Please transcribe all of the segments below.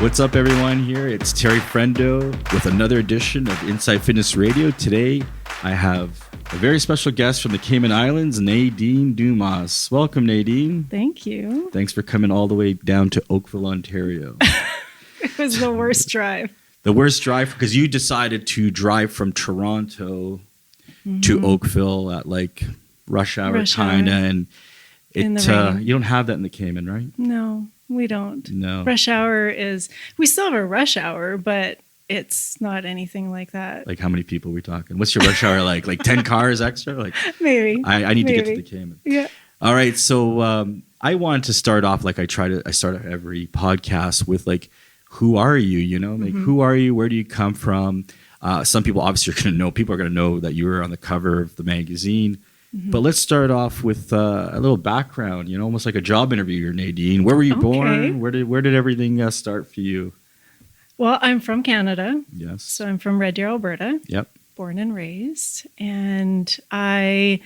What's up, everyone? Here it's Terry Friendo with another edition of Inside Fitness Radio. Today, I have a very special guest from the Cayman Islands, Nadine Dumas. Welcome, Nadine. Thank you. Thanks for coming all the way down to Oakville, Ontario. It was the worst drive. The worst drive because you decided to drive from Toronto to Oakville at like rush hour kind of, and you don't have that in the Cayman, right? No, we don't. No. Rush hour we still have a rush hour, but it's not anything like that. Like how many people are we talking? What's your rush hour like? Like 10 cars extra? Like Maybe. I need to get to the Cayman. Yeah. All right. So I wanted to start off like I start every podcast with like, who are you? You know, like who are you? Where do you come from? Some people obviously are going to know. People are going to know that you were on the cover of the magazine. But let's start off with a little background. You know, almost like a job interview. Here, Nadine. Where were you born? Where did everything start for you? Well, I'm from Canada. Yes. So I'm from Red Deer, Alberta. Yep. Born and raised, and I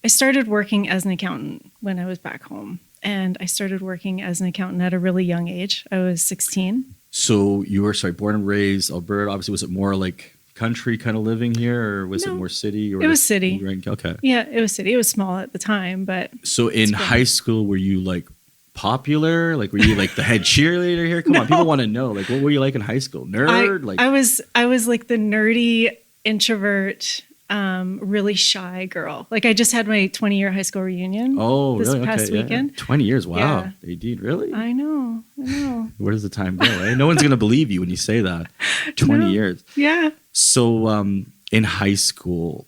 started working as an accountant when I was back home. And I started working as an accountant at a really young age. I was 16. So you were born and raised Alberta. Obviously, was it more like country kind of living here, or was it more city? Or it was city. Okay. Yeah, it was city. It was small at the time, but so in high school, were you like popular? Like, were you like the head cheerleader here? Come on, people want to know. Like, what were you like in high school? Nerd? I was like the nerdy introvert. Really shy girl. Like I just had my 20-year high school reunion. Oh, this really? past weekend. Yeah. 20 years. Wow. Yeah. Nadine, really? I know. Where does the time go? Eh? No one's going to believe you when you say that. 20 years. Yeah. So in high school,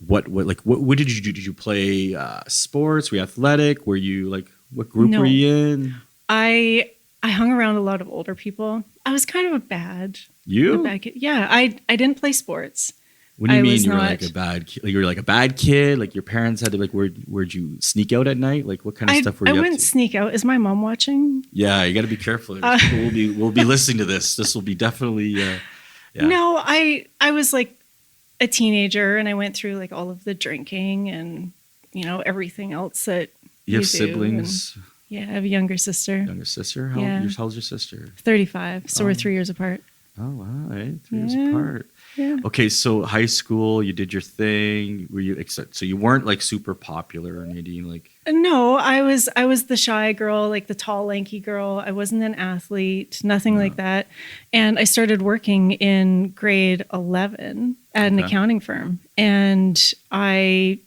what did you do? Did you play sports? Were you athletic? Were you like, what group were you in? I hung around a lot of older people. I was kind of a bad kid. Yeah. I didn't play sports. What do you mean you were like a bad kid? Like you were like a bad kid? Like your parents had to like, where'd you sneak out at night? Like what kind of stuff were you up to? I wouldn't sneak out. Is my mom watching? Yeah, you got to be careful. People will be listening to this. This will be definitely, yeah. No, I was like a teenager and I went through like all of the drinking and, you know, everything else that you have siblings? Yeah, I have a younger sister. Younger sister? How old's your sister? 35. So we're 3 years apart. Oh, wow. Right? 3 years apart. Yeah. Okay, so high school, you did your thing. Were you so you weren't like super popular, Nadine? Like no, I was the shy girl, like the tall, lanky girl. I wasn't an athlete, nothing like that. And I started working in grade 11 at an accounting firm, and I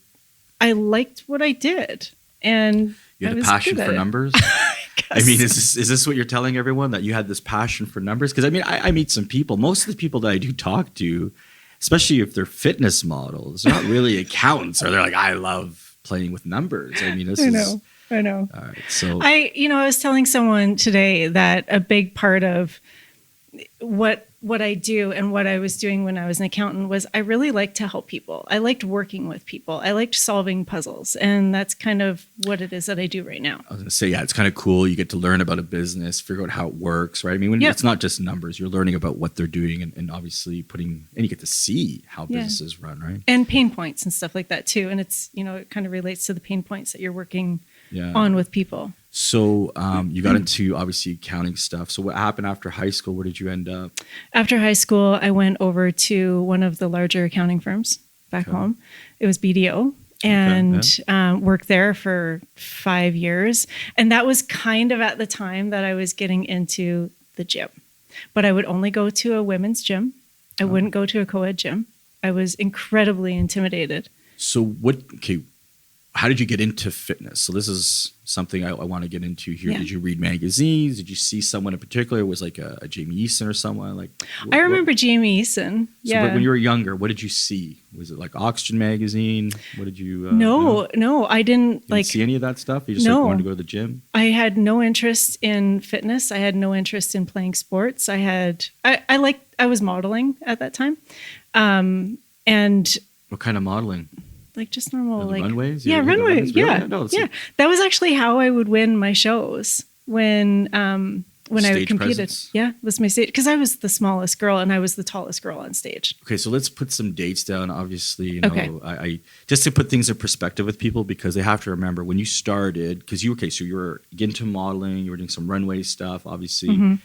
liked what I did. And you had a passion for numbers. I mean, is this what you're telling everyone, that you had this passion for numbers? Because I mean, I meet some people. Most of the people that I do talk to, especially if they're fitness models, they're not really accountants, or they're like, I love playing with numbers. I mean, I know. All right, so I was telling someone today that a big part of what I do and what I was doing when I was an accountant was I really liked to help people. I liked working with people. I liked solving puzzles. And that's kind of what it is that I do right now. I was going to say, yeah, it's kind of cool. You get to learn about a business, figure out how it works, right? I mean, it's not just numbers. You're learning about what they're doing and obviously and you get to see how businesses run, right? And pain points and stuff like that too. And it's, it kind of relates to the pain points that you're working on with people. So you got into, obviously, accounting stuff. So what happened after high school? Where did you end up? After high school, I went over to one of the larger accounting firms back home. It was BDO. And worked there for 5 years. And that was kind of at the time that I was getting into the gym. But I would only go to a women's gym. I wouldn't go to a co-ed gym. I was incredibly intimidated. So how did you get into fitness? So this is something I want to get into here. Yeah. Did you read magazines? Did you see someone in particular? Was like a Jamie Eason or someone? Like I remember Jamie Eason. So when you were younger, what did you see? Was it like Oxygen magazine? What did you? No, I didn't see any of that stuff. You just wanted to go to the gym. I had no interest in fitness. I had no interest in playing sports. I was modeling at that time, and what kind of modeling? Like just normal, like runways. Runways. Yeah. That was actually how I would win my shows when I competed. Presence. Yeah, was my stage, because I was the smallest girl and I was the tallest girl on stage. Okay, so let's put some dates down. Obviously, I just to put things in perspective with people, because they have to remember when you started, because you were getting into modeling, you were doing some runway stuff, obviously.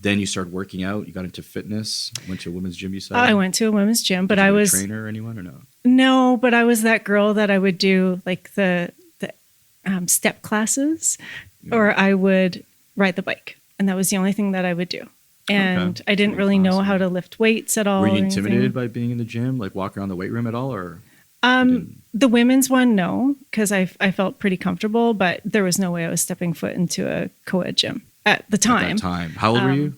Then you started working out. You got into fitness. Went to a women's gym. You said I went to a women's gym, but Did you I have a was trainer or anyone or no? no, but I was that girl that I would do like the step classes, or I would ride the bike, and that was the only thing that I would do. And I didn't really know how to lift weights at all. Were you intimidated by being in the gym, like walking around the weight room at all, or? The women's one, no, because I felt pretty comfortable, but there was no way I was stepping foot into a co-ed gym at the time. At that time. How old were you?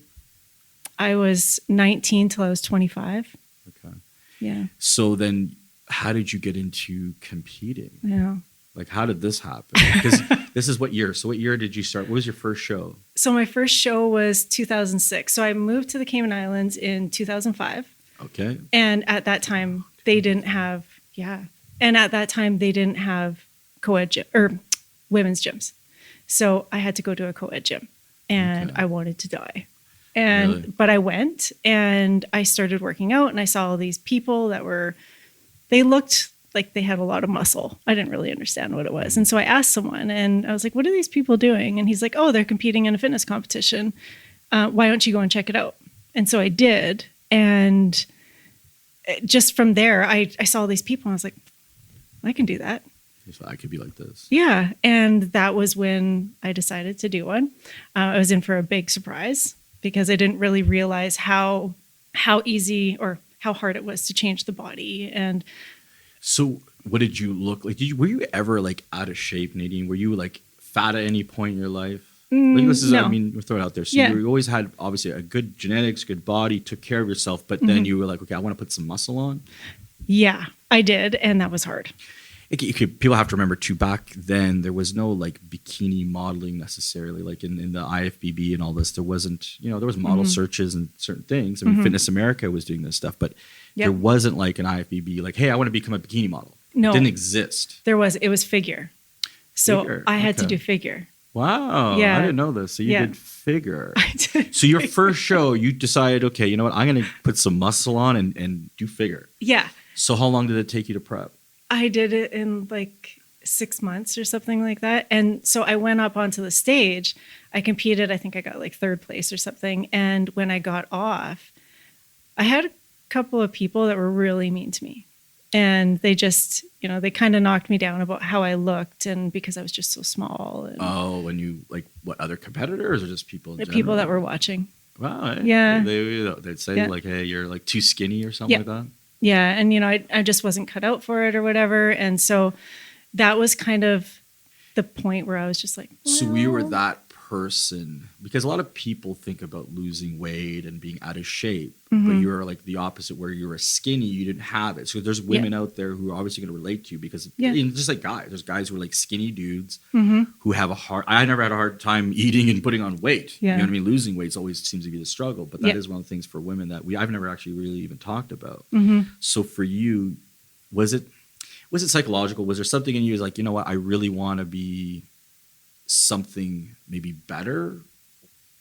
I was 19 till I was 25. Okay. Yeah. So then how did you get into competing? Yeah. Like, how did this happen? Because this is what year? So what year did you start? What was your first show? So my first show was 2006. So I moved to the Cayman Islands in 2005. Okay. And at that time, they didn't have, co-ed gym or women's gyms. So I had to go to a co-ed gym, and I wanted to die. But I went and I started working out, and I saw all these people they looked like they had a lot of muscle. I didn't really understand what it was. And so I asked someone, and I was like, what are these people doing? And he's like, oh, they're competing in a fitness competition. Why don't you go and check it out? And so I did. And just from there, I saw these people, and I was like, I can do that. So I could be like this. Yeah. And that was when I decided to do one. I was in for a big surprise because I didn't really realize how easy or how hard it was to change the body. And so what did you look like? Were you ever like out of shape, Nadine? Were you like fat at any point in your life? Like this is, no. I mean, we'll throw it out there. So you always had obviously a good genetics, good body, took care of yourself, but then you were like, okay, I want to put some muscle on. Yeah, I did. And that was hard. People have to remember too, back then there was no like bikini modeling necessarily, like in the IFBB and all this. There wasn't, there was model searches and certain things. I mean, Fitness America was doing this stuff, but there wasn't like an IFBB, like, hey, I want to become a bikini model. No, it didn't exist. It was figure. So I had to do figure. Wow. Yeah. I didn't know this. So you did figure. I did. So your first show, you decided, okay, you know what? I'm going to put some muscle on and do figure. Yeah. So how long did it take you to prep? I did it in like 6 months or something like that. And so I went up onto the stage. I competed. I think I got like 3rd place or something. And when I got off, I had a couple of people that were really mean to me. And they just, they kind of knocked me down about how I looked, and because I was just so small. And and you, like, what, other competitors or just people in general? People that were watching. Wow. Yeah. They'd say like, hey, you're like too skinny or something like that. Yeah. And, I just wasn't cut out for it or whatever. And so that was kind of the point where I was just like, well. So you were that person, because a lot of people think about losing weight and being out of shape, but you were like the opposite, where you were skinny, you didn't have it. So there's women out there who are obviously going to relate to you, because just like guys, there's guys who are like skinny dudes who have I never had a hard time eating and putting on weight. You know what I mean? Losing weight always seems to be the struggle, but that is one of the things for women that I've never actually really even talked about. So for you, was it psychological? Was there something in you was like, you know what, I really want to be something maybe better?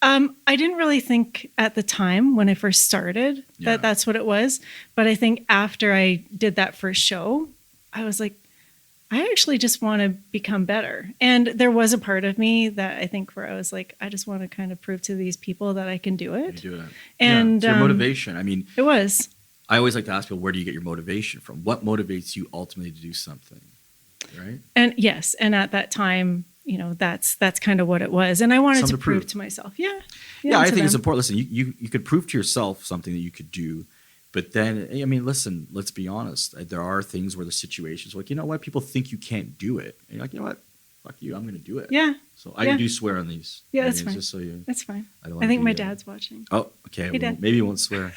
I didn't really think at the time when I first started that that's what it was. But I think after I did that first show, I was like, I actually just want to become better. And there was a part of me that I think where I was like, I just want to kind of prove to these people that I can do it. And it's your motivation. I mean, it was. I always like to ask people, where do you get your motivation from? What motivates you ultimately to do something? Right. And yes. And at that time, that's kind of what it was. And I wanted to prove to myself. Yeah. I think it's important. Listen, you could prove to yourself something that you could do, but then, I mean, listen, let's be honest. There are things where the situations like, you know what, people think you can't do it. And you're like, you know what, fuck you, I'm going to do it. Yeah. So I do swear on these. Yeah, that's fine. Just so that's fine. I think my dad's watching. Oh, okay. Hey, Dad. Maybe he won't swear.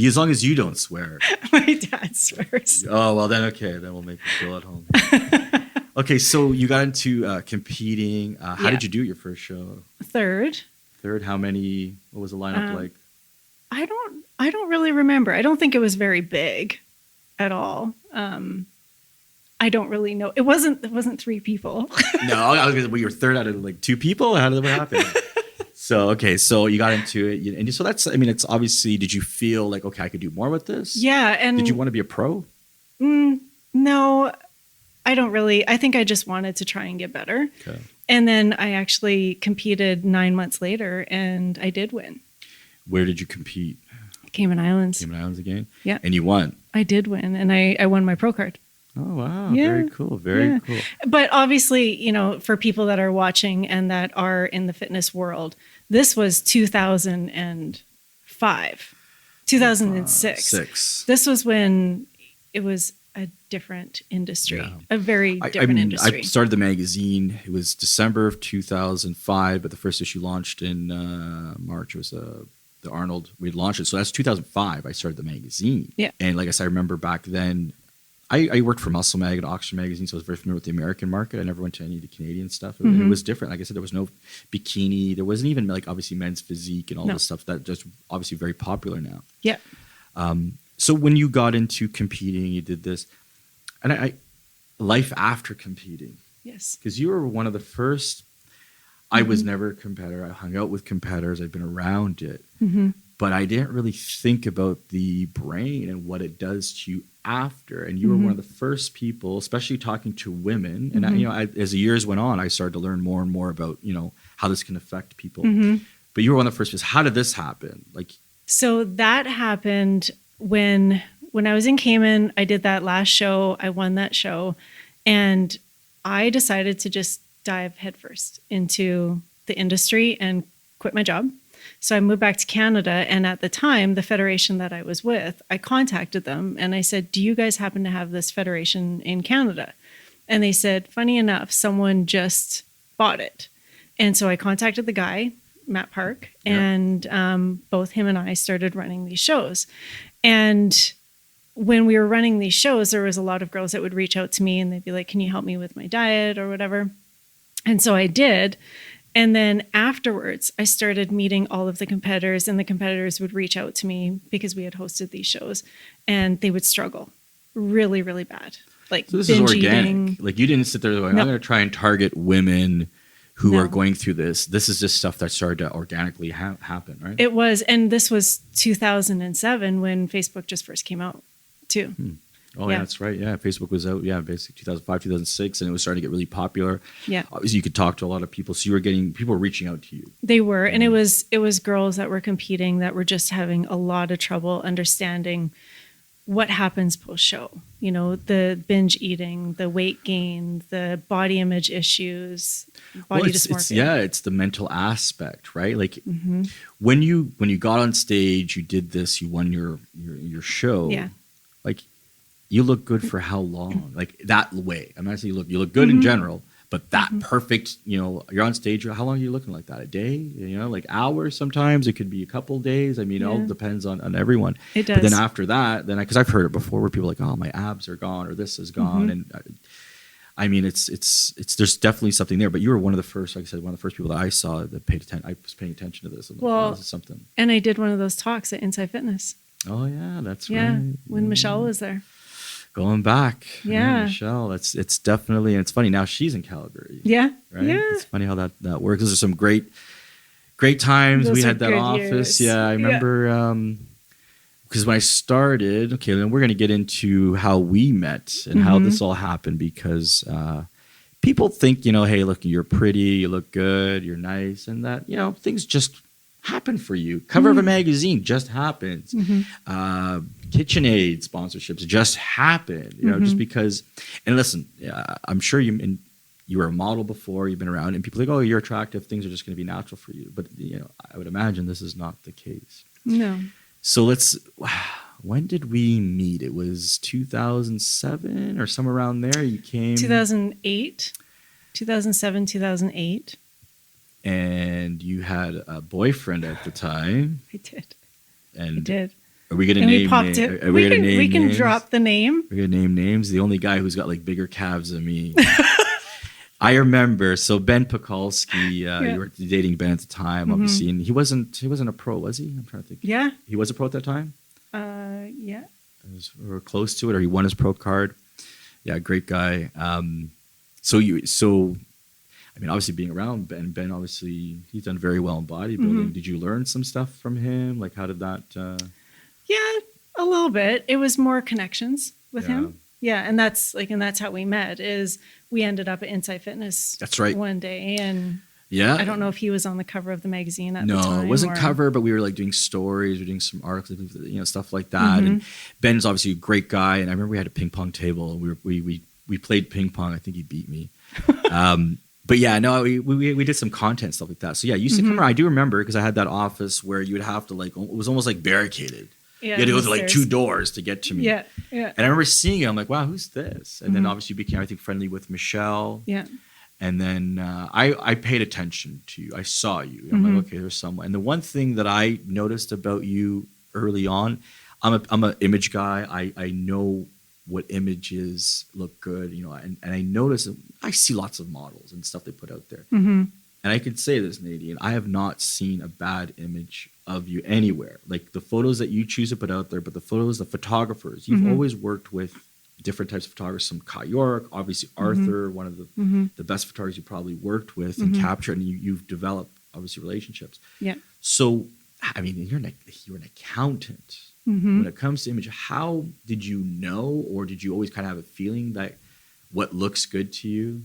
As long as you don't swear. My dad swears. Oh, well then, okay. Then we'll make you feel at home. Okay, so you got into competing. How did you do your first show? 3rd. How many? What was the lineup like? I don't really remember. I don't think it was very big at all. I don't really know. It wasn't 3 people. No, I was gonna say, well, you were 3rd out of like 2 people. How did that happen? So so you got into it, and so that's. I mean, it's obviously. Did you feel like, okay, I could do more with this? Yeah, and did you want to be a pro? No, I don't really. I think I just wanted to try and get better. Okay. And then I actually competed 9 months later, and I did win. Where did you compete? Cayman Islands. Cayman Islands again? Yeah. And you won? I did win, and I won my pro card. Oh, wow. Yeah. Very cool. Very cool. But obviously, you know, for people that are watching and that are in the fitness world, this was 2005, 2006. This was when it was a different industry, a very different industry. I started the magazine. It was December of 2005, but the first issue launched in March. It was the Arnold. We'd launched it. So that's 2005. I started the magazine. Yeah. And like I said, I remember back then, I worked for Muscle Mag and Oxygen Magazine, so I was very familiar with the American market. I never went to any of the Canadian stuff. It was different. Like I said, there was no bikini. There wasn't even like obviously men's physique and all this stuff that just obviously very popular now. Yeah. So when you got into competing, you did this, and I life after competing. Yes. Because you were one of the first. I was never a competitor. I hung out with competitors. I've been around it. But I didn't really think about the brain and what it does to you after. And you were one of the first people, especially talking to women. And as the years went on, I started to learn more and more about, how this can affect people. But you were one of the first people. How did this happen? So that happened when I was in Cayman. I did that last show. I won that show. And I decided to just dive headfirst into the industry and quit my job. So I moved back to Canada, and at the time, the federation that I was with, I contacted them and I said, do you guys happen to have this federation in Canada? And they said, funny enough, someone just bought it. And so I contacted the guy, Matt Park, and both him and I started running these shows. And when we were running these shows, there was a lot of girls that would reach out to me and they'd be like, can you help me with my diet or whatever? And so I did. And then afterwards, I started meeting all of the competitors, and the competitors would reach out to me because we had hosted these shows, and they would struggle really, really bad. Like, so this binge is organic. eating. Like, you didn't sit there going, I'm going to try and target women who are going through this. This is just stuff that started to organically happen, right? It was. And this was 2007 when Facebook just first came out, too. Oh, yeah, that's right. Yeah, Facebook was out, basically 2005, 2006, and it was starting to get really popular. Yeah. Obviously, you could talk to a lot of people, so you were getting, people were reaching out to you. They were, and it was girls that were competing that were just having a lot of trouble understanding what happens post-show. The binge eating, the weight gain, the body image issues, body dysmorphia. It's the mental aspect, right? Like when you got on stage, you did this, you won your show. Yeah. Like, you look good for how long? Like, that way. I'm not saying you look good in general, but that perfect, you're on stage. How long are you looking like that? A day? Like hours sometimes. It could be a couple of days. I mean, it all depends on everyone. It does. But then after that, because I've heard it before where people are like, oh, my abs are gone or this is gone. And I mean, it's there's definitely something there. But you were one of the first, like I said, one of the first people that I saw that paid attention. I was paying attention to this. And well, this is something. And I did one of those talks at Inside Fitness. Oh, yeah, that's right. Yeah, when Michelle was there. Going back, yeah, Michelle. It's definitely, and it's funny now she's in Calgary. Yeah, right. Yeah. It's funny how that works. Those are some great times. We had that office. Years. Yeah, I remember because when I started. Okay, then we're going to get into how we met and how this all happened because people think hey, look, you're pretty, you look good, you're nice, and that things just happen for you. Cover of a magazine just happens. KitchenAid sponsorships just happen. Just because. And listen, I'm sure you were a model before. You've been around, and people think, oh, you're attractive. Things are just going to be natural for you. But I would imagine this is not the case. No. So when did we meet? It was 2007 or somewhere around there. You came 2008, 2007, 2008. And you had a boyfriend at the time. I did. And I did. Are we going to name names? We can drop the name. We're going to name names. The only guy who's got like bigger calves than me. I remember. So Ben Pekulski, you were dating Ben at the time, obviously, and he wasn't a pro, was he? I'm trying to think. Yeah. He was a pro at that time? Yeah. Or close to it, or he won his pro card. Yeah, great guy. I mean, obviously being around Ben, obviously he's done very well in bodybuilding. Did you learn some stuff from him? Like, how did that? Yeah, a little bit. It was more connections with him. Yeah. And that's how we met is we ended up at Inside Fitness. That's right. One day. And yeah, I don't know if he was on the cover of the magazine at the time. No, it wasn't cover, but we were like doing stories, we were doing some articles, stuff like that. And Ben's obviously a great guy. And I remember we had a ping pong table and we played ping pong. I think he beat me. But yeah, no, we did some content, stuff like that. So yeah, you used to come around. I do remember because I had that office where you would have to it was almost like barricaded. Yeah, you had to go through like 2 doors to get to me. Yeah, yeah. And I remember seeing it. I'm like, wow, who's this? And then obviously you became, I think, friendly with Michelle. Yeah. And then I paid attention to you. I saw you. I'm like, okay, there's someone. And the one thing that I noticed about you early on, I'm an image guy. I know what images look good, and I notice I see lots of models and stuff they put out there. And I can say this, Nadine, I have not seen a bad image of you anywhere. Like the photos that you choose to put out there, but the photographers, you've always worked with different types of photographers, some Kai York, obviously Arthur, one of the best photographers you probably worked with and captured, and you've developed obviously relationships. Yeah. So, I mean, you're an accountant. When it comes to image, how did you know, or did you always kind of have a feeling that what looks good to you?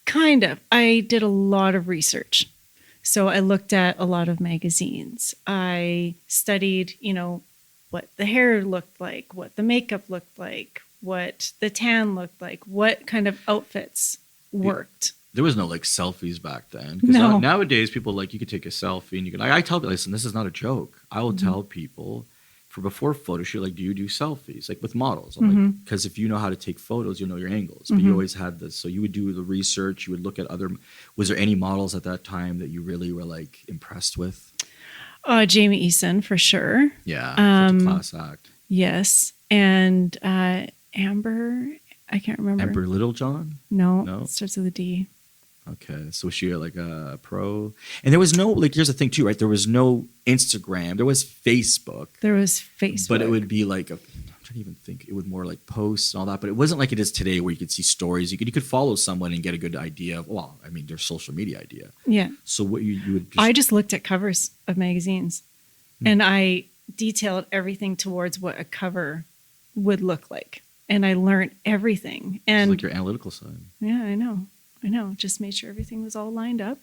Kind of. I did a lot of research. So I looked at a lot of magazines. I studied, what the hair looked like, what the makeup looked like, what the tan looked like, what kind of outfits worked. There was no like selfies back then. No. Nowadays, people you could take a selfie and you can. I tell people, listen, this is not a joke. I will tell people for before photo shoot, do you do selfies with models? I'm like, because if you know how to take photos, you'll know your angles. But you always had this, so you would do the research. You would look at other. Was there any models at that time that you really were impressed with? Jamie Eason for sure. Yeah, such a class act. Yes, and Amber. I can't remember. Amber Littlejohn? No, it starts with a D. Okay, so was she a pro? And there was no here's the thing too, right? There was no Instagram. There was Facebook. But it would be I'm trying to even think. It would more posts and all that. But it wasn't like it is today, where you could see stories. You could follow someone and get a good idea of. Well, I mean, their social media idea. Yeah. So what you would. I just looked at covers of magazines, and I detailed everything towards what a cover would look like, and I learned everything. And it's your analytical side. Yeah, I know. Just made sure everything was all lined up.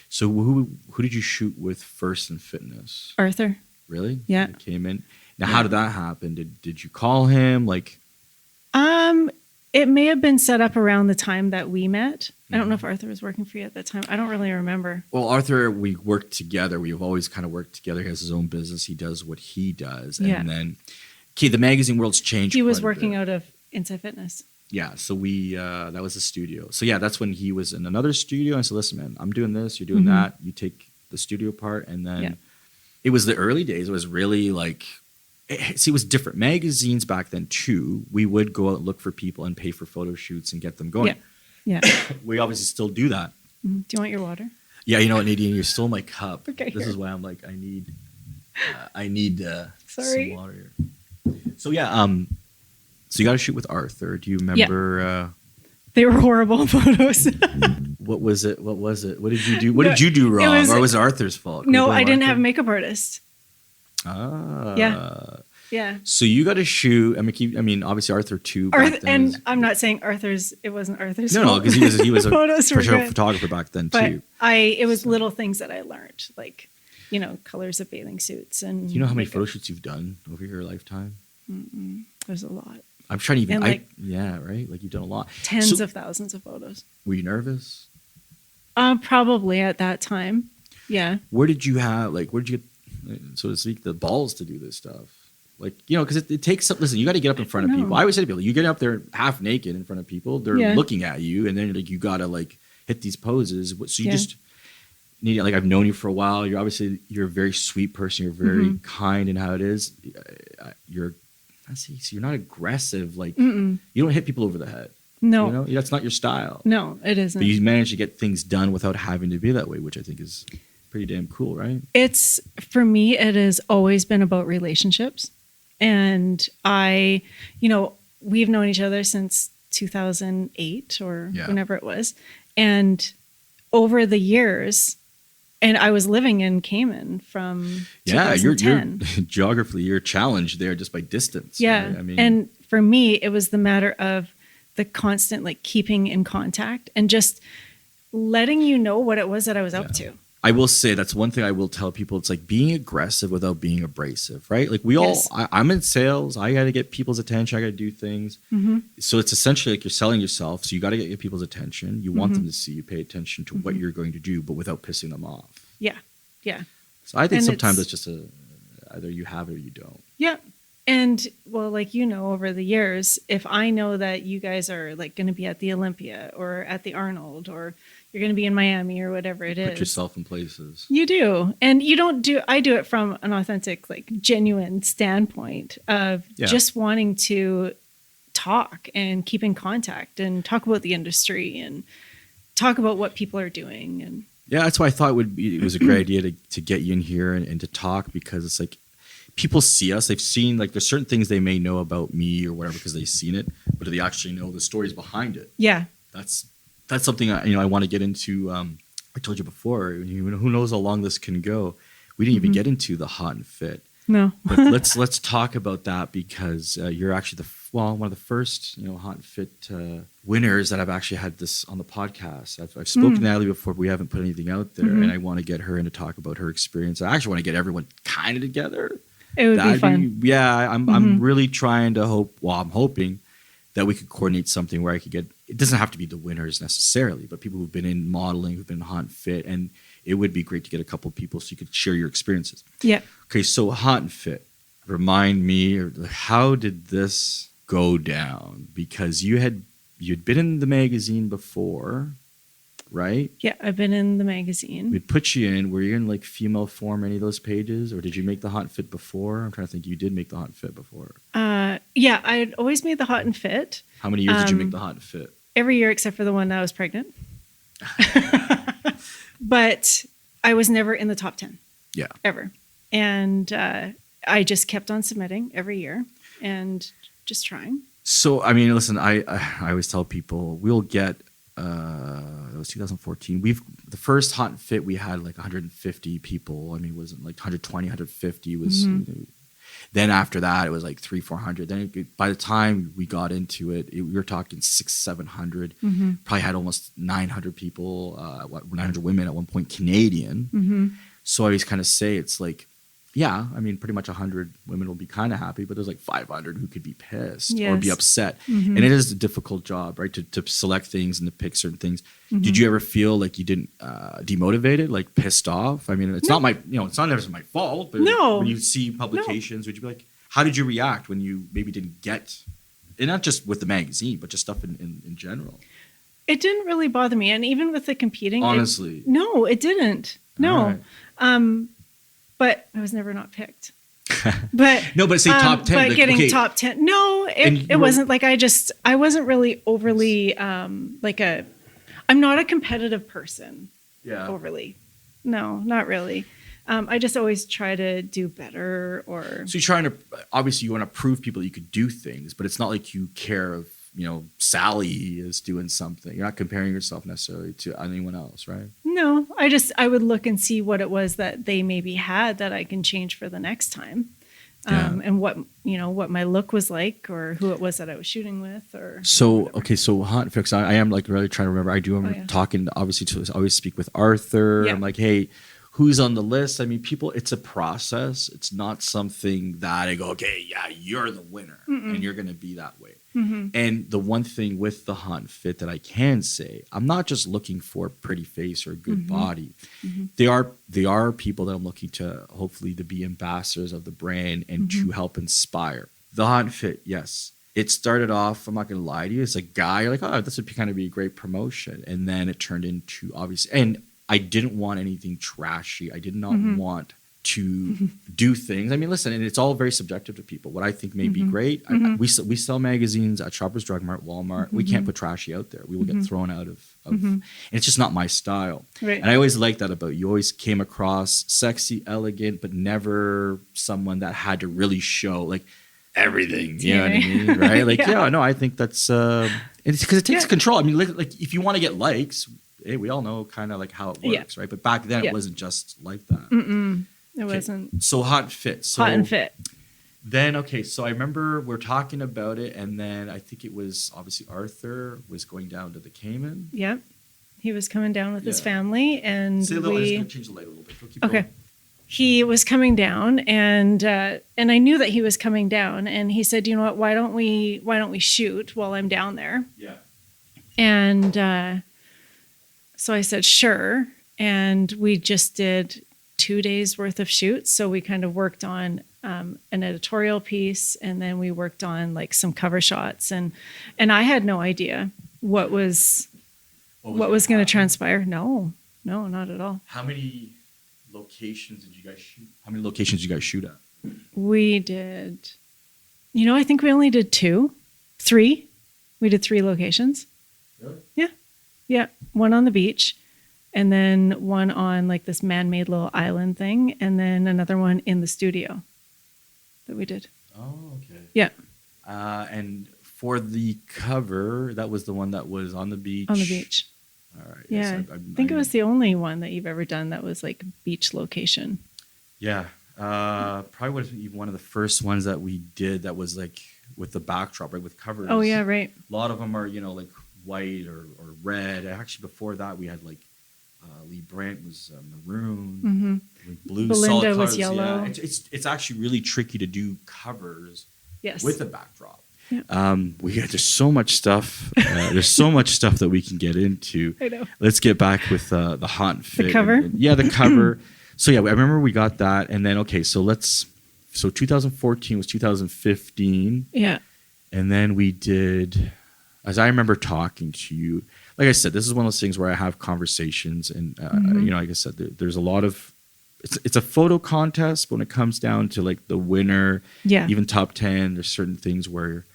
So who did you shoot with first in fitness? Arthur. Really? Yeah. He came in. Now, how did that happen? Did you call him? It may have been set up around the time that we met. I don't know if Arthur was working for you at that time. I don't really remember. Well, Arthur, we worked together. We've always kind of worked together. He has his own business. He does what he does. And then, the magazine world's changed. He was working out of Inside Fitness. Yeah, so we that was the studio. So yeah, that's when he was in another studio. And I said, listen, man, I'm doing this, you're doing that. You take the studio part. And then it was the early days. It was really it was different. Magazines back then too, we would go out and look for people and pay for photo shoots and get them going. Yeah. We obviously still do that. Do you want your water? Yeah, you know what, Nadine, you're still my cup. Okay. This is why I'm I need some water here. So yeah, so you got to shoot with Arthur. Do you remember? Yeah. They were horrible photos. What was it? What did you do? What did you do wrong? Or was it Arthur's fault? No, I didn't have a makeup artist. Ah. Yeah. So you got to shoot. Obviously Arthur too. And I'm not saying it wasn't Arthur's fault. No, because he was a professional good. photographer back then but too. It was little things that I learned, colors of bathing suits and. Do you know how many photo shoots you've done over your lifetime? There's a lot. I'm trying to even. Yeah, right. You've done a lot. Tens of thousands of photos. Were you nervous? Probably at that time. Yeah. Where did you get, so to speak, the balls to do this stuff? Because it takes some. Listen, you got to get up in front of people. I always say to people, you get up there half naked in front of people. They're looking at you, and then you got to hit these poses. So you just need. I've known you for a while. You're a very sweet person. You're very kind in how it is. So you're not aggressive. You don't hit people over the head. No. That's not your style. No, it isn't. But you manage to get things done without having to be that way, which I think is pretty damn cool, right? For me, it has always been about relationships. And we've known each other since 2008 or whenever it was. And over the years, and I was living in Cayman from 2010. You're geographically, you're challenged there just by distance. Yeah. Right? And for me, it was the matter of the constant like keeping in contact and just letting you know what it was that I was up to. I will say that's one thing I will tell people. It's like being aggressive without being abrasive, right? Like we all, I'm in sales. I got to get people's attention. I got to do things. So it's essentially like you're selling yourself. So you got to get people's attention. You want them to see you pay attention to what you're going to do, but without pissing them off. Yeah. Yeah. So I think sometimes it's just either you have it or you don't. Yeah. And well, like, over the years, if I know that you guys are like going to be at the Olympia or at the Arnold or you're going to be in Miami or whatever it is. Put yourself in places. You do. And I do it from an authentic, like genuine standpoint of just wanting to talk and keep in contact and talk about the industry and talk about what people are doing. And yeah, that's why I thought it was a great idea to get you in here and to talk, because it's like people see us. They've seen, like, there's certain things they may know about me or whatever because they've seen it, but do they actually know the stories behind it? Yeah. That's something I want to get into. I told you before, who knows how long this can go. We didn't even get into the hot and fit. No. But let's talk about that, because you're actually one of the first hot and fit winners that I've actually had this on the podcast. I've spoken to Natalie before, but we haven't put anything out there, and I want to get her in to talk about her experience. I actually want to get everyone kind of together. It would be fun. I'm really trying to I'm hoping that we could coordinate something where I could get, it doesn't have to be the winners necessarily, but people who've been in modeling, who've been in hot and fit, and it would be great to get a couple of people so you could share your experiences. Yeah. Okay, so hot and fit. Remind me, how did this go down? Because you'd been in the magazine before, right? Yeah, I've been in the magazine. We'd put you in. Were you in like female form, any of those pages, or did you make the hot and fit before? I'm trying to think. You did make the hot and fit before. Yeah, I had always made the hot and fit. How many years did you make the hot and fit? Every year except for the one that I was pregnant. But I was never in the top 10. Yeah. Ever. And I just kept on submitting every year and just trying. So, I mean, listen, I always tell people we'll get, it was 2014. The first hot and fit, we had like 150 people. I mean, it wasn't like 120, 150 was, then after that, it was like 300-400. Then by the time we got into it, we were talking 600-700. Probably had almost 900 people, 900 women at one point, Canadian. So I always kind of say it's like, yeah, I mean, pretty much 100 women will be kind of happy, but there's like 500 who could be pissed or be upset. And it is a difficult job, right? To select things and to pick certain things. Did you ever feel like you didn't demotivated, like pissed off? I mean, it's not it's not necessarily my fault, but when you see publications, would you be like, how did you react when you maybe didn't get, and not just with the magazine, but just stuff in general? It didn't really bother me. And even with the competing, honestly, no, it didn't. No. Right. But I was never not picked. But no, but say top 10. But like, getting top 10. No, it wasn't like I wasn't really overly I'm not a competitive person. Yeah. Overly. No, not really. I just always try to do better So you're trying to, obviously you want to prove people that you could do things, but it's not like you care if, Sally is doing something. You're not comparing yourself necessarily to anyone else, right? No, I would look and see what it was that they maybe had that I can change for the next time. And what my look was like, or who it was that I was shooting with, or so hot and fix. I am like really trying to remember. I do remember talking obviously to always speak with Arthur. Yeah. I'm like, hey, who's on the list? I mean, people, it's a process. It's not something that I go, okay, yeah, you're the winner and you're going to be that way. And the one thing with the hot and fit that I can say, I'm not just looking for a pretty face or a good body. They are people that I'm looking to hopefully to be ambassadors of the brand and to help inspire. The hot and fit, yes. It started off, I'm not going to lie to you, as a guy, you're like, oh, this would kind of be a great promotion. And then it turned into obviously, and I didn't want anything trashy. I did not want to do things. I mean, listen, and it's all very subjective to people. What I think may be great. We sell magazines at Shoppers Drug Mart, Walmart. We can't put trashy out there. We will get thrown out of and it's just not my style. Right. And I always liked that about you. You always came across sexy, elegant, but never someone that had to really show like everything. You know what I mean? Right? Like, I think that's it's because it takes control. I mean, like if you want to get likes, hey, we all know kind of like how it works, right? But back then it wasn't just like that. It wasn't. So hot and fit. Hot and fit. Then, okay, so I remember we're talking about it, and then I think it was obviously Arthur was going down to the Cayman. Yep. He was coming down with his Yeah. family, and Say a little, I'm just going to change the light a little bit. Keep okay. going. He was coming down, and I knew that he was coming down, and he said, "You know what? Why don't we shoot while I'm down there?" Yeah. And so I said, "Sure." And we just did 2 days worth of shoots. So we kind of worked on an editorial piece, and then we worked on like some cover shots, and I had no idea what was going to transpire. No, not at all. How many locations did you guys shoot? How many locations did you guys shoot at? We did, I think we only did 3. We did 3 locations. Really? Yeah. One on the beach, and then one on like this man-made little island thing, and then another one in the studio that we did. Oh, okay. Yeah. And for the cover, that was the one that was on the beach. On the beach. All right. Yeah. Yes, I think it was the only one that you've ever done that was like beach location. Yeah. Probably was even one of the first ones that we did that was like with the backdrop, right? With covers. Oh, yeah, right. A lot of them are, like white or red. Actually, before that, we had like Lee Brandt was maroon. Mm-hmm. Like blue. Belinda solid was colors. yellow. Yeah. It's actually really tricky to do covers Yes. with a backdrop. Yeah. There's so much stuff. There's so much stuff that we can get into. I know. Let's get back with the hot and fit. The cover? The cover. So yeah, I remember we got that, and then so 2014 was 2015. Yeah. And then we did, as I remember talking to you, like I said, this is one of those things where I have conversations, and like I said, there's a lot of, it's a photo contest, but when it comes down to like the winner, even top 10, there's certain things where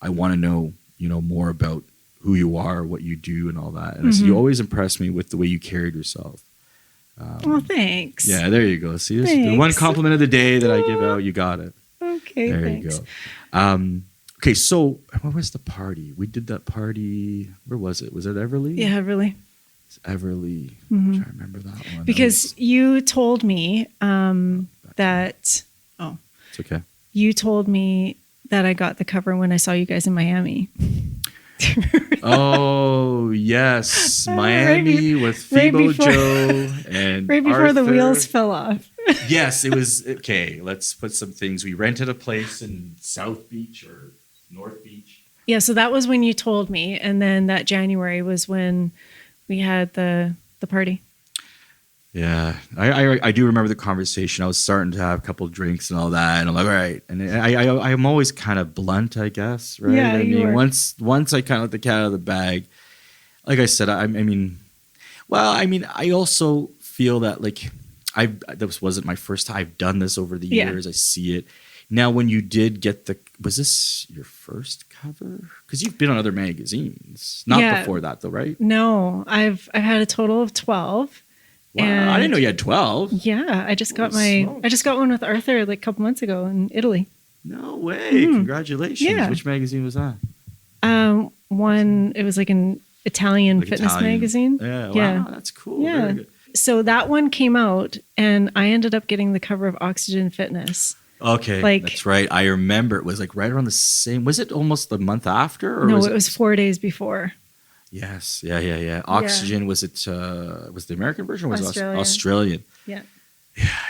I want to know, more about who you are, what you do, and all that. And so you always impress me with the way you carried yourself. Well, thanks. Yeah, there you go. See, this is the one compliment of the day that I give out. You got it. Okay, there thanks. you go. Okay, so what was the party? We did that party. Where was it? Was it Everly? Yeah, really. It's Everly. Mm-hmm. I'm trying to remember that one. Because you told me that. Oh, it's okay. You told me that I got the cover when I saw you guys in Miami. Oh yes, Miami with Phoebo Joe and right before Arthur. The wheels fell off. Yes, it was okay. Let's put some things. We rented a place in South Beach or North Beach. Yeah, so that was when you told me, and then that January was when we had the party. Yeah, I do remember the conversation. I was starting to have a couple of drinks and all that, and I'm like, all right. And I'm always kind of blunt, I guess, right? Yeah, I were. once I kind of let the cat out of the bag. Like I said, I also feel that like this wasn't my first time. I've done this over the years. I see it now. When you did get was this your first cover? Because you've been on other magazines, not before that, though, right? No, I've had a total of 12. Wow, I didn't know you had 12. Yeah, I just got one with Arthur like a couple months ago in Italy. No way! Congratulations. Yeah. Which magazine was that? One, it was like an Italian fitness magazine. Yeah, wow, yeah, that's cool. Yeah. Very good. So that one came out, and I ended up getting the cover of Oxygen Fitness. Okay, that's right. I remember it was like right around the same. Was it almost the month after? Or no, it was 4 days before. Yes, yeah. Oxygen, was it? Was the American version? Or was Australian. it Australian? Yeah.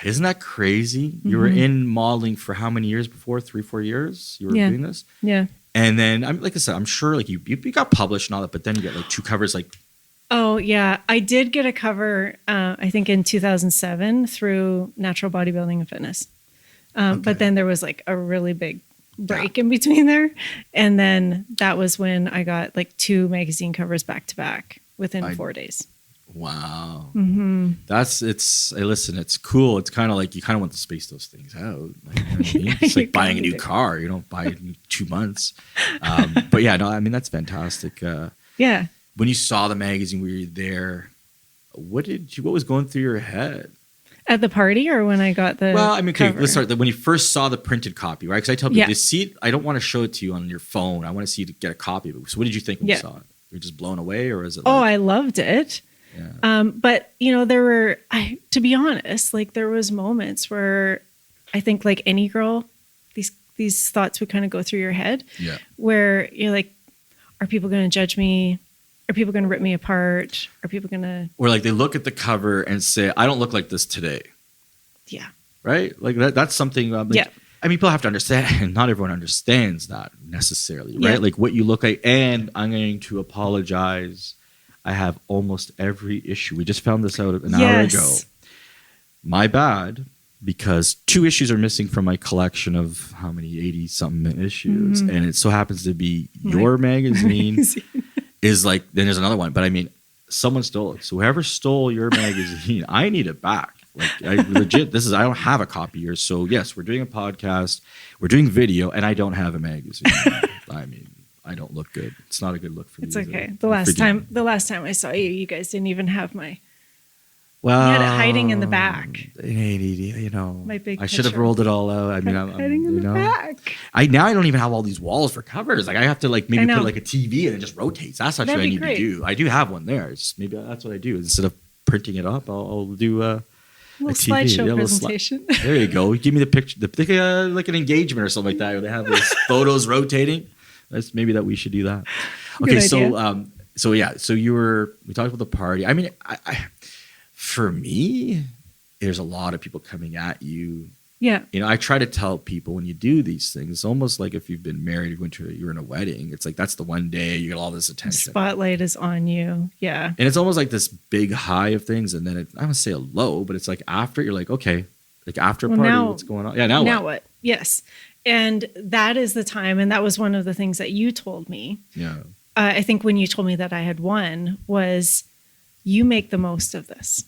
Isn't that crazy? You were in modeling for how many years before? 3-4 years. You were doing this. Yeah. And then, like I said, I'm sure like you got published and all that, but then you get like 2 covers. Like, oh yeah, I did get a cover. I think in 2007 through Natural Bodybuilding and Fitness. But then there was like a really big break in between there, and then that was when I got like 2 magazine covers back to back within 4 days. Wow. Mm-hmm. Listen, it's cool. It's kind of like you kind of want to space those things out. Like, you know what I mean? It's like buying a new car. You don't buy it in 2 months. But yeah, no, I mean, that's fantastic. Yeah. When you saw the magazine, were you there? What was going through your head? At the party or when I got the Well, I mean, okay, cover? let's start. When you first saw the printed copy, right? Because I tell people, to see it, I don't want to show it to you on your phone. I want to see you to get a copy of it. So what did you think when you saw it? Were you just blown away, or is it like... Oh, I loved it. Yeah. But, there were, to be honest, like there was moments where I think like any girl, these thoughts would kind of go through your head. Yeah. Where you're like, are people going to judge me? Are people going to rip me apart? Are people going to... Or like they look at the cover and say, I don't look like this today. Yeah. Right? Like that's something. Yeah. I mean, people have to understand, not everyone understands that necessarily, right? Yeah. Like what you look like, and I'm going to apologize. I have almost every issue. We just found this out an hour ago. My bad, because 2 issues are missing from my collection of how many, 80-something issues. Mm-hmm. And it so happens to be your magazine is like, then there's another one. But I mean, someone stole it. So whoever stole your magazine, I need it back. Like I legit, I don't have a copy here. So yes, we're doing a podcast, we're doing video, and I don't have a magazine. I mean, I don't look good. It's not a good look for me. It's okay. The last time I saw you, you guys didn't even have my... Well, you had it hiding in the back. You know, My big I should have picture. rolled it all out. I mean, I'm hiding in the back. I don't even have all these walls for covers. Like I have to maybe know. put like a TV and it just rotates. That's actually what I need to do. I do have one there. It's just, maybe that's what I do. Instead of printing it up, I'll do a little TV. slideshow presentation. There you go. Give me the picture, like an engagement or something like that, where they have those photos rotating. That's maybe that we should do that. Okay, Good idea. so we talked about the party. I mean, I for me, there's a lot of people coming at you. Yeah. You know, I try to tell people when you do these things, it's almost like if you've been married, you're in a wedding. It's like that's the one day you get all this The attention. spotlight is on you. Yeah. And it's almost like this big high of things, and then I don't want to say a low, but it's like after you're like, okay, like after a party, what's going on? Yeah, now what? Yes. And that is the time, and that was one of the things that you told me. Yeah. I think when you told me that I had won was you make the most of this.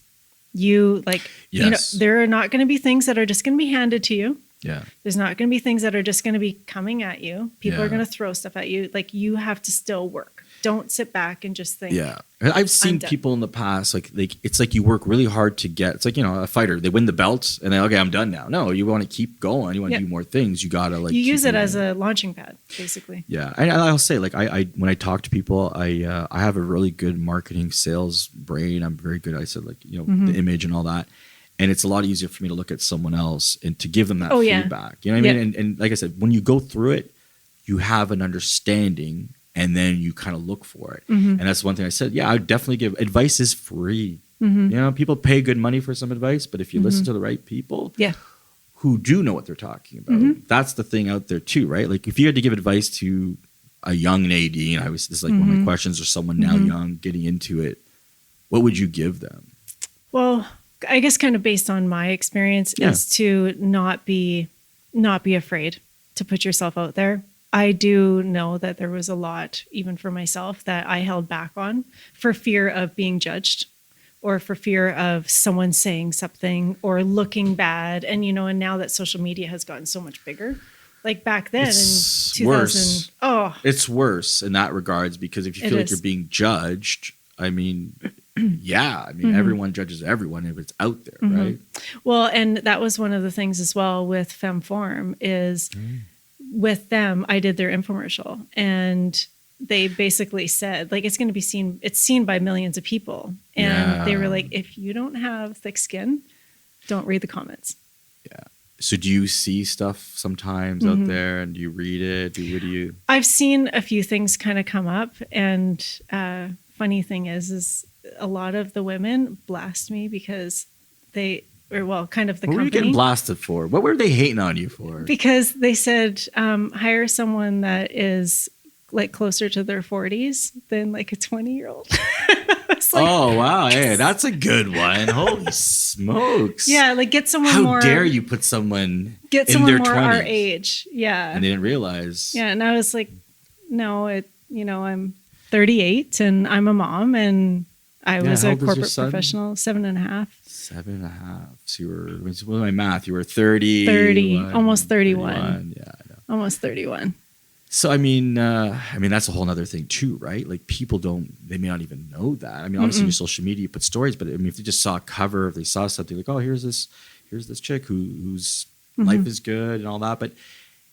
You Yes. there are not going to be things that are just going to be handed to you. Yeah. There's not going to be things that are just going to be coming at you. People Yeah. are going to throw stuff at you. Like you have to still work. Don't sit back and just think. Yeah. I've seen people in the past, like it's like you work really hard to get, it's like, you know, a fighter, they win the belt and then, okay, I'm done now. No, you want to keep going. You want to do more things. You got to you use it as a launching pad, basically. Yeah. And I'll say, like, I when I talk to people, I have a really good marketing sales brain. I'm very good. I said, like, you know, the image and all that. And it's a lot easier for me to look at someone else and to give them that feedback. You know what I mean? And like I said, when you go through it, you have an understanding and then you kind of look for it. And that's one thing I said. Yeah, I would definitely give advice is free. You know, people pay good money for some advice, but if you listen to the right people who do know what they're talking about, that's the thing out there too, right? Like if you had to give advice to a young Nadine, this is like one of my questions, or someone now young getting into it, what would you give them? Well, I guess kind of based on my experience is to not be afraid to put yourself out there. I do know that there was a lot, even for myself, that I held back on for fear of being judged or for fear of someone saying something or looking bad. And, you know, and now that social media has gotten so much bigger, like back then It's in 2000. worse. Oh, It's worse in that regards, because if you feel like you're being judged, I mean, everyone judges everyone if it's out there, right? Well, and that was one of the things as well with FemForm is with them, I did their infomercial and they basically said, like, it's going to be seen, it's seen by millions of people. And they were like, if you don't have thick skin, don't read the comments. Yeah. So do you see stuff sometimes out there and do you read it? What do you? I've seen a few things kind of come up, and funny thing is a lot of the women blast me because kind of the What were company. you getting blasted for? What were they hating on you for? Because they said, hire someone that is like closer to their 40s than like a 20-year-old. Oh, wow. Hey, that's a good one. Holy smokes. Yeah, like get someone How more. How dare you put someone get in someone their more 20s? Our age. Yeah. And they didn't realize. Yeah, and I was like, no, I'm 38 and I'm a mom and I was a corporate professional, 7.5. 7.5. So you were, what was my math? You were 30. 30, almost 31. Yeah, I know. Almost 31. So, I mean, that's a whole other thing too, right? Like people they may not even know that. I mean, obviously your social media, you put stories, but I mean, if they just saw a cover, if they saw something like, oh, here's this chick whose life is good and all that, but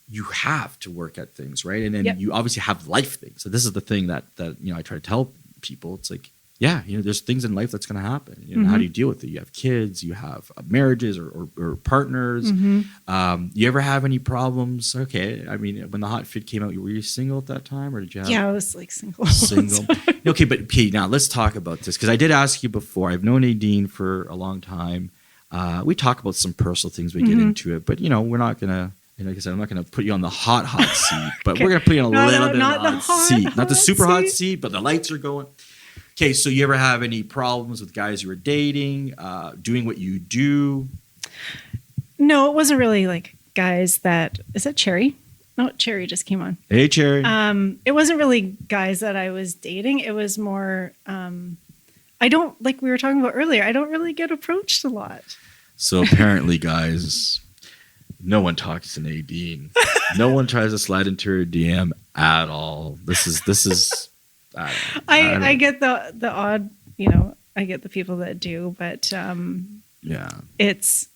you have to work at things, right? And then you obviously have life things. So this is the thing that, you know, I try to tell people. It's like, yeah, there's things in life that's going to happen. How do you deal with it? You have kids, you have marriages or partners. You ever have any problems? Okay. I mean, when the Hot Fit came out, were you single at that time, or did you have? Yeah, I was like single. Single. Okay, now let's talk about this, because I did ask you before. I've known Nadine for a long time. We talk about some personal things. We get into it, but we're not gonna. Like I said, I'm not gonna put you on the hot seat, but we're gonna put you on a little bit of the hot seat, not the super hot seat, but the lights are going. Okay, so you ever have any problems with guys you were dating, doing what you do? No, it wasn't really like guys that. Is that Cherry? No, Cherry just came on. Hey, Cherry. It wasn't really guys that I was dating. It was more. I don't, like we were talking about earlier, I don't really get approached a lot. So apparently, guys, no one talks to Nadine. No one tries to slide into her DM at all. This is. I get the odd, I get the people that do, but yeah, it's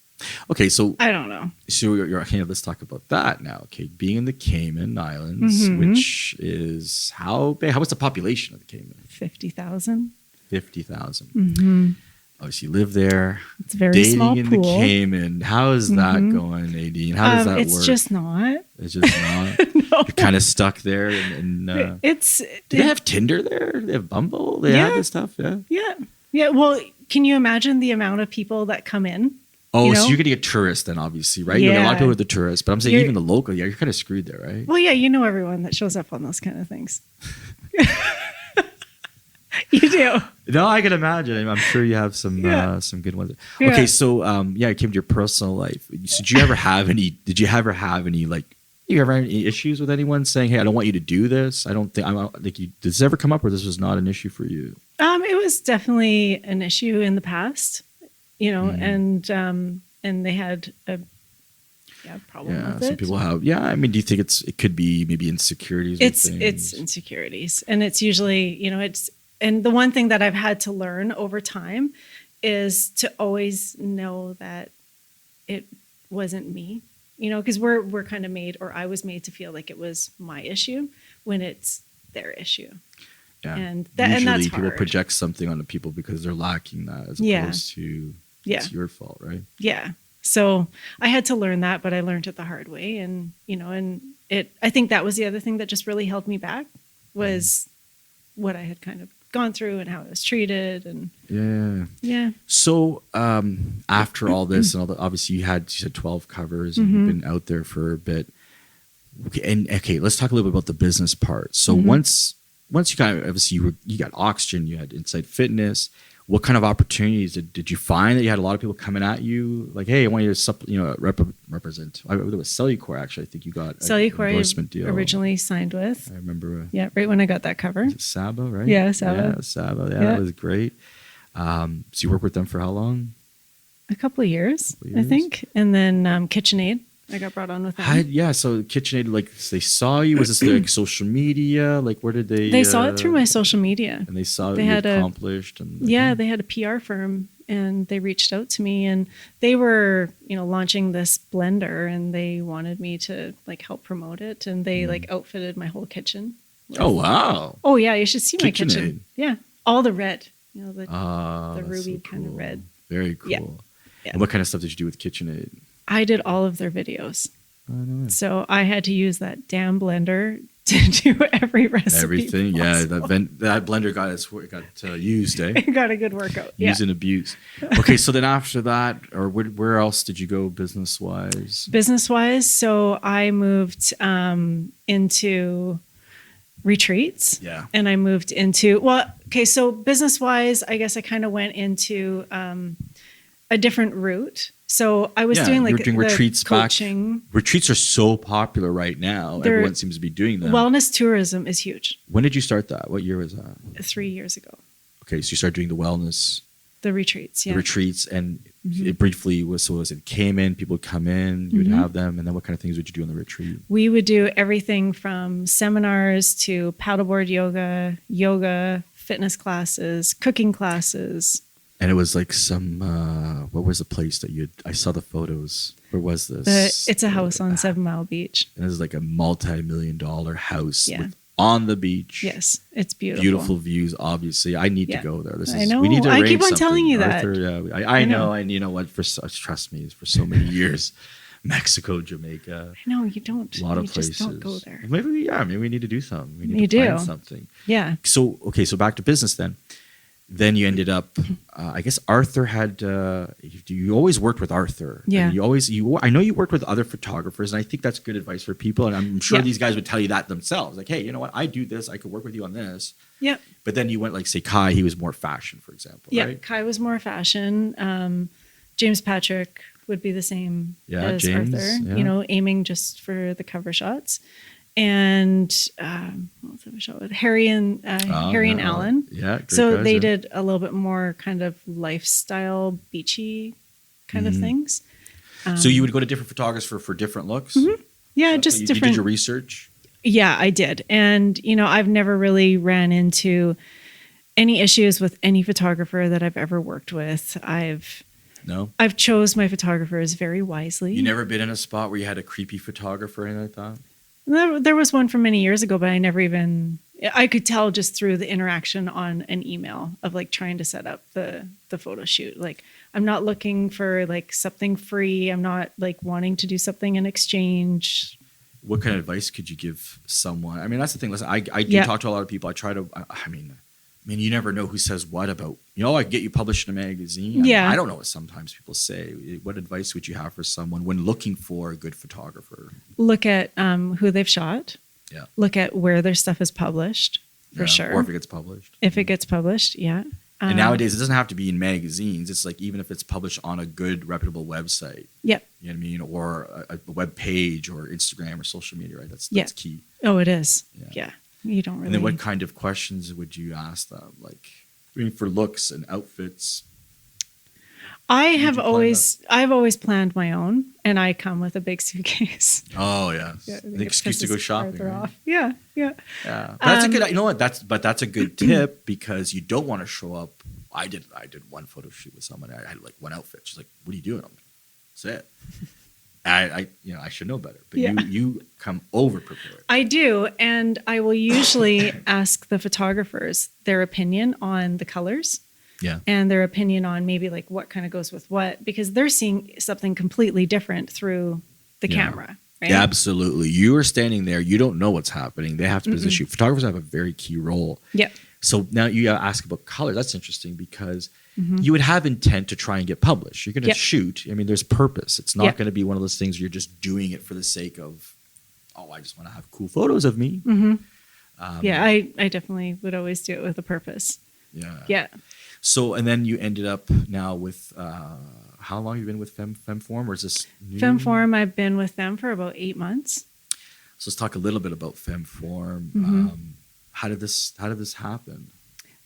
okay. So I don't know. So you're okay. Let's talk about that now. Okay, being in the Cayman Islands, which is how big? How was the population of the Cayman? 50,000. 50,000. Obviously, you live there. It's a very dating small in pool. The Cayman. How is that going, Nadine? How does that work? It's just not. It's just not. No. You're kind of stuck there. And do they have Tinder there? Do they have Bumble? They have this stuff. Yeah. Well, can you imagine the amount of people that come in? Oh, so you're going to get tourists then, obviously, right? Yeah. You get a lot of people with the tourists, but I'm saying even the local, you're kind of screwed there, right? Well, yeah, everyone that shows up on those kind of things. You do. No, I can imagine. I'm sure you have some good ones. Yeah. Okay, so it came to your personal life. So did you ever have any? Did you ever have any you ever have any issues with anyone saying, "Hey, I don't want you to do this"? I don't think did this ever come up, or this was not an issue for you? It was definitely an issue in the past, and they had a problem with it. Some people have. Yeah, I mean, do you think it could be maybe insecurities? It's insecurities, and it's usually And the one thing that I've had to learn over time is to always know that it wasn't me, because we're kind of made, or I was made to feel like it was my issue when it's their issue. Yeah. And that's hard. People project something onto people because they're lacking that, as opposed to it's your fault, right? Yeah. So I had to learn that, but I learned it the hard way. And, I think that was the other thing that just really held me back was what I had kind of gone through and how I was treated. And yeah. So after all this and all that, obviously you said 12 covers and you've been out there for a bit. Okay, let's talk a little bit about the business part. So once you kind of, obviously you got Oxygen, you had Inside Fitness. What kind of opportunities did you find that you had a lot of people coming at you? Like, hey, I want you to represent. It was Cellucor, actually. I think you got Cellucor, an endorsement deal. Originally signed with. I remember. Yeah, right when I got that cover. Saba, right? Yeah, Saba. Yeah, Saba. Yeah, that was great. So you worked with them for how long? A couple of years, I think. And then KitchenAid. I got brought on with them. So KitchenAid, they saw you. Was this social media? Where did they? They saw it through my social media, and they saw what you accomplished. They had a PR firm, and they reached out to me, and they were, launching this blender, and they wanted me to help promote it, and they outfitted my whole kitchen. Oh wow! Oh yeah, you should see my KitchenAid. kitchen. Yeah, all the red, the ruby kind of red. Very cool. Yeah. And what kind of stuff did you do with KitchenAid? I did all of their videos. Oh, no way. So I had to use that damn blender to do every recipe. Everything, possible. that blender got used, eh? It got a good workout. Used and abused. Okay, so then after that, or where else did you go business wise? Business wise, so I moved into retreats. Yeah, and I moved into so business wise, I guess I kind of went into a different route. So I was doing retreats coaching. Retreats are so popular right now. Everyone seems to be doing them. Wellness tourism is huge. When did you start that? What year was that? 3 years ago. Okay, so you started doing the wellness. The retreats, yeah. The retreats, and it briefly was it Cayman, people would come in, you would have them, and then what kind of things would you do on the retreat? We would do everything from seminars to paddleboard yoga, fitness classes, cooking classes. And it was some, what was the place that I saw the photos. Where was this? It's a house on 7 Mile Beach. And it was a multi-million-dollar house with on the beach. Yes, it's beautiful. Beautiful views, obviously. I need to go there. I know. We need to I arrange keep on something. telling you Arthur, that. Yeah, I know. And you know what? Trust me, for so many years, Mexico, Jamaica. I know you don't. A lot of places. Just don't go there. Maybe we need to do something. We need to plan something. Yeah. So back to business then. Then you ended up, I guess Arthur had, you always worked with Arthur. Yeah. And I know you worked with other photographers, and I think that's good advice for people. And I'm sure these guys would tell you that themselves. Like, hey, you know what? I do this. I could work with you on this. Yeah. But then you went like, say, Kai, he was more fashion, for example. Yeah. Right? Kai was more fashion. James Patrick would be the same as James, Arthur, yeah. Aiming just for the cover shots. And what was the other shot with Harry and Alan? Yeah. So they did a little bit more kind of lifestyle, beachy kind of things. So you would go to different photographers for different looks? Mm-hmm. Yeah, just different. You did your research? Yeah, I did. And, I've never really ran into any issues with any photographer that I've ever worked with. I've chose my photographers very wisely. You never been in a spot where you had a creepy photographer or anything like that? There was one from many years ago, but I could tell just through the interaction on an email of like trying to set up the photo shoot. Like, I'm not looking for like something free. I'm not like wanting to do something in exchange. What kind of advice could you give someone? I mean, that's the thing. Listen, I do talk to a lot of people. I try to, I mean, you never know who says what about, I can get you published in a magazine. I don't know what sometimes people say. What advice would you have for someone when looking for a good photographer? Look at who they've shot. Yeah. Look at where their stuff is published, for sure. Or if it gets published. If it gets published, yeah. And nowadays, it doesn't have to be in magazines. It's like even if it's published on a good, reputable website. Yep. You know what I mean? Or a web page or Instagram or social media, right? That's key. Oh, it is. Yeah. You don't really. And then what kind of questions would you ask them? Like, for looks and outfits. I've always planned my own, and I come with a big suitcase. Oh yeah, the excuse to go shopping. Right? Yeah. But that's a good. You know what? That's a good tip because you don't want to show up. I did one photo shoot with someone. I had like one outfit. She's like, "What are you doing?" I'm like, "That's it." I should know better, but you come over prepared. I do, and I will usually ask the photographers their opinion on the colors. Yeah. And their opinion on maybe like what kind of goes with what, because they're seeing something completely different through the camera. Right? Yeah, absolutely. You are standing there. You don't know what's happening. They have to position you. Photographers have a very key role. Yeah. So now you ask about color. That's interesting because you would have intent to try and get published. You're going to shoot. I mean, there's purpose. It's not going to be one of those things where you're just doing it for the sake of, I just want to have cool photos of me. Mm-hmm. I definitely would always do it with a purpose. Yeah. Yeah. So, and then you ended up now with, how long have you been with Femform, or is this new? Femform, I've been with them for about 8 months. So let's talk a little bit about Femform. Mm-hmm. How did this happen?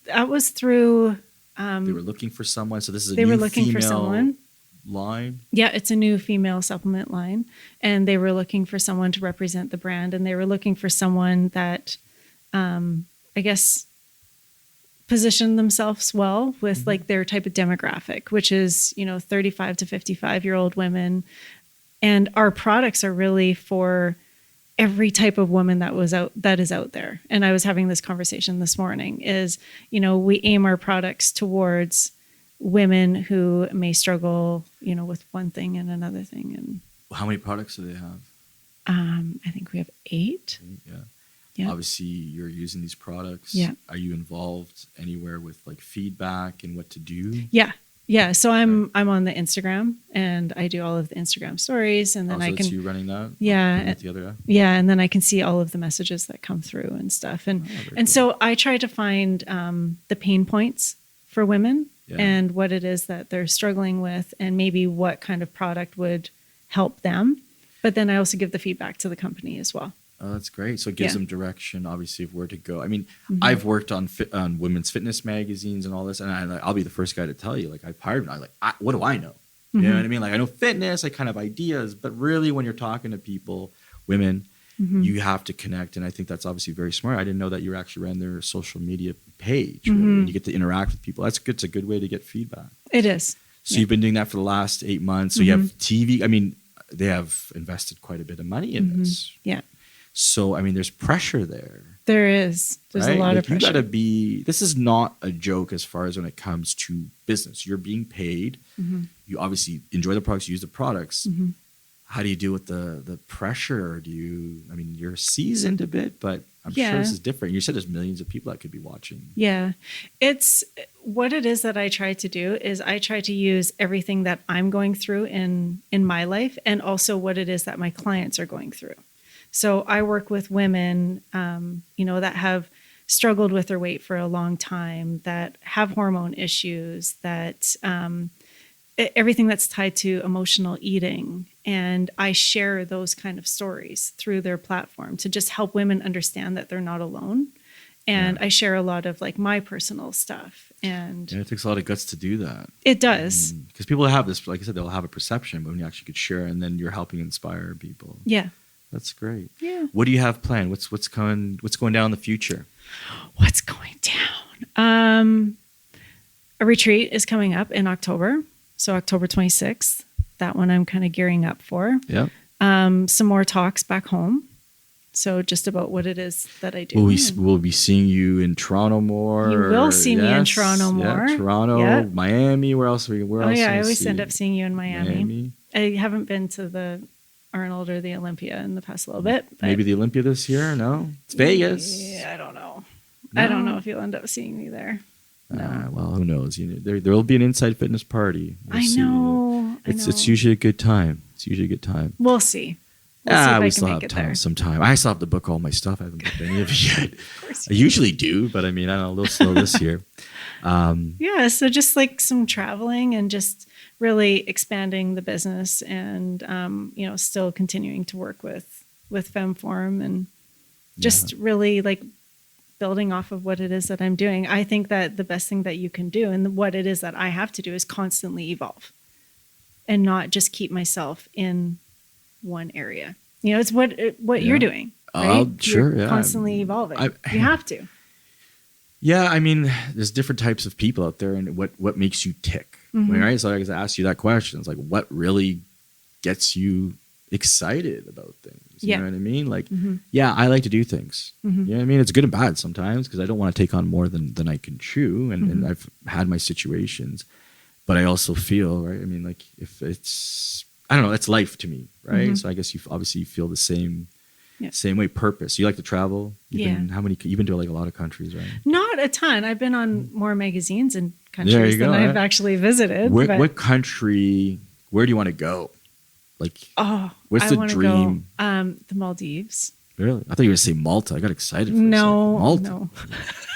That was through... they were looking for someone. So this is they were looking for someone. Line? Yeah, it's a new female supplement line. And they were looking for someone to represent the brand. And they were looking for someone that, I guess... position themselves well with like their type of demographic, which is 35 to 55-year-old women, and our products are really for every type of woman that is out there. And I was having this conversation this morning is we aim our products towards women who may struggle with one thing and another thing. And how many products do they have? I think we have 8. Yeah. Yeah. Obviously, you're using these products. Yeah. Are you involved anywhere with like feedback and what to do? Yeah. Yeah. So I'm on the Instagram and I do all of the Instagram stories, and then I can. That's you running that. Yeah. The other. Yeah, and then I can see all of the messages that come through and stuff, and cool. So I try to find the pain points for women and what it is that they're struggling with, and maybe what kind of product would help them. But then I also give the feedback to the company as well. Oh, that's great. So it gives them direction, obviously, of where to go. I mean, I've worked on women's fitness magazines and all this, and I'll be the first guy to tell you, like, I've hired them. What do I know? You know what I mean? Like, I know fitness, I kind of ideas, but really when you're talking to people, women, you have to connect. And I think that's obviously very smart. I didn't know that you actually ran their social media page. Really, and you get to interact with people. That's good. It's a good way to get feedback. It is. So you've been doing that for the last 8 months. So you have TV. I mean, they have invested quite a bit of money in this. Yeah. So, I mean, there's pressure there. There's right? a lot Like, of pressure. you gotta be, this is not a joke as far as when it comes to business. You're being paid. You obviously enjoy the products, use the products. How do you deal with the pressure? I mean, you're seasoned a bit, but I'm sure this is different. You said there's millions of people that could be watching. Yeah. It's what it is that I try to do is I try to use everything that I'm going through in my life, and also what it is that my clients are going through. So I work with women, that have struggled with their weight for a long time, that have hormone issues, that everything that's tied to emotional eating. And I share those kind of stories through their platform to just help women understand that they're not alone. And I share a lot of like my personal stuff. And it takes a lot of guts to do that. It does. Because people have this, like I said, they'll have a perception, but when you actually could share, and then you're helping inspire people. Yeah. That's great. Yeah. What do you have planned? What's going down in the future? What's going down? A retreat is coming up in October. So October 26th. That one I'm kind of gearing up for. Yeah. Some more talks back home. So just about what it is that I do. We'll be seeing you in Toronto more. You will see me in Toronto more. Yeah, Toronto, Miami. Where else? I always end up seeing you in Miami. I haven't been to the Arnold or the Olympia in the past little bit. Maybe the Olympia this year? No? It's Vegas. Yeah, I don't know. No? I don't know if you'll end up seeing me there. No. Well, who knows? There will be an Inside Fitness party. I know. It's usually a good time. We'll see. We still have time. Some time. I still have to book all my stuff. I haven't booked any of it yet. I usually do, but I mean, I don't know, a little slow this year. So just like some traveling and just really expanding the business, and still continuing to work with FemForm, and just really like building off of what it is that I'm doing. I think that the best thing that you can do, and what it is that I have to do, is constantly evolve and not just keep myself in one area. It's what you're doing. Right? Sure. You're constantly evolving. You have to. Yeah, I mean, there's different types of people out there, and what makes you tick, right? So I ask you that question. It's like, what really gets you excited about things? You know what I mean? Like, I like to do things. You know what I mean? It's good and bad sometimes, because I don't want to take on more than I can chew, and I've had my situations, but I also feel, right? I mean, like, if it's, I don't know, it's life to me, right? So I guess you obviously feel the same way. Purpose. You like to travel. You've been to like a lot of countries, right? Not a ton. I've been on more magazines and countries than I've actually visited. What country? Where do you want to go? Like, what's the dream? The Maldives. Really? I thought you were going to say Malta. I got excited. Malta. No.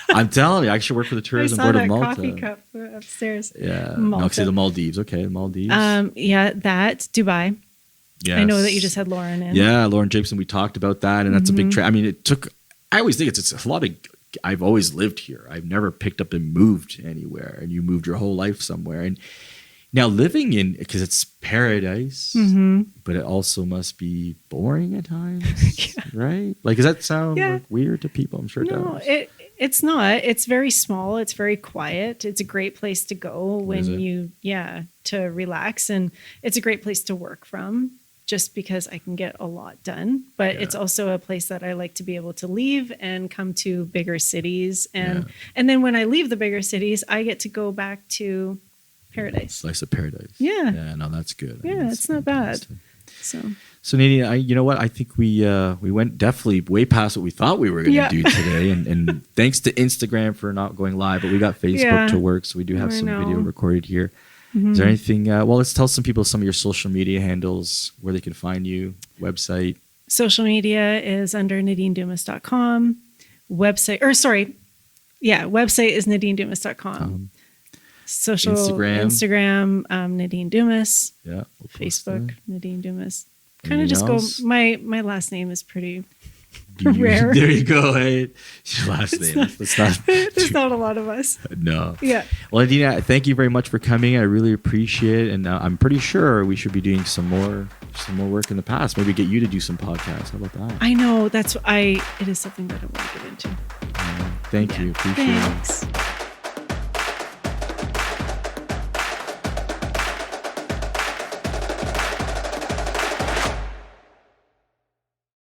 I'm telling you, I should work for the tourism board of Malta. Coffee cup upstairs. Yeah. Malta. No, say the Maldives. Okay, the Maldives. That Dubai. Yes. I know that you just had Lauren in. Yeah, Lauren Jacobson. We talked about that, and that's a big trend. I mean, I always think it's a lot of. I've always lived here. I've never picked up and moved anywhere, and you moved your whole life somewhere. And now living in, because it's paradise, but it also must be boring at times, right? Like, does that sound like weird to people? I'm sure it does. It's not. It's very small. It's very quiet. It's a great place to go to relax, and it's a great place to work from, just because I can get a lot done. But it's also a place that I like to be able to leave and come to bigger cities, and then when I leave the bigger cities, I get to go back to paradise. Slice of paradise. Yeah. Yeah, no, that's good. Yeah, it's not bad. So Nadine, you know what? I think we went definitely way past what we thought we were going to do today. And thanks to Instagram for not going live, but we got Facebook to work. So we do have some video recorded here. Is there anything, let's tell some people some of your social media handles, where they can find you, website. Social media is under NadineDumas.com. Website is NadineDumas.com. Social Instagram Nadine Dumas. Yeah. Facebook Nadine Dumas. Kind of just else? go. My last name is pretty rare. There you go. Hey, your last name. There's not a lot of us. No. Yeah. Well, Nadine, thank you very much for coming. I really appreciate it, and I'm pretty sure we should be doing some more work in the past. Maybe get you to do some podcasts. How about that? I know. It is something that I want to get into. Thank you. Appreciate it. Thanks.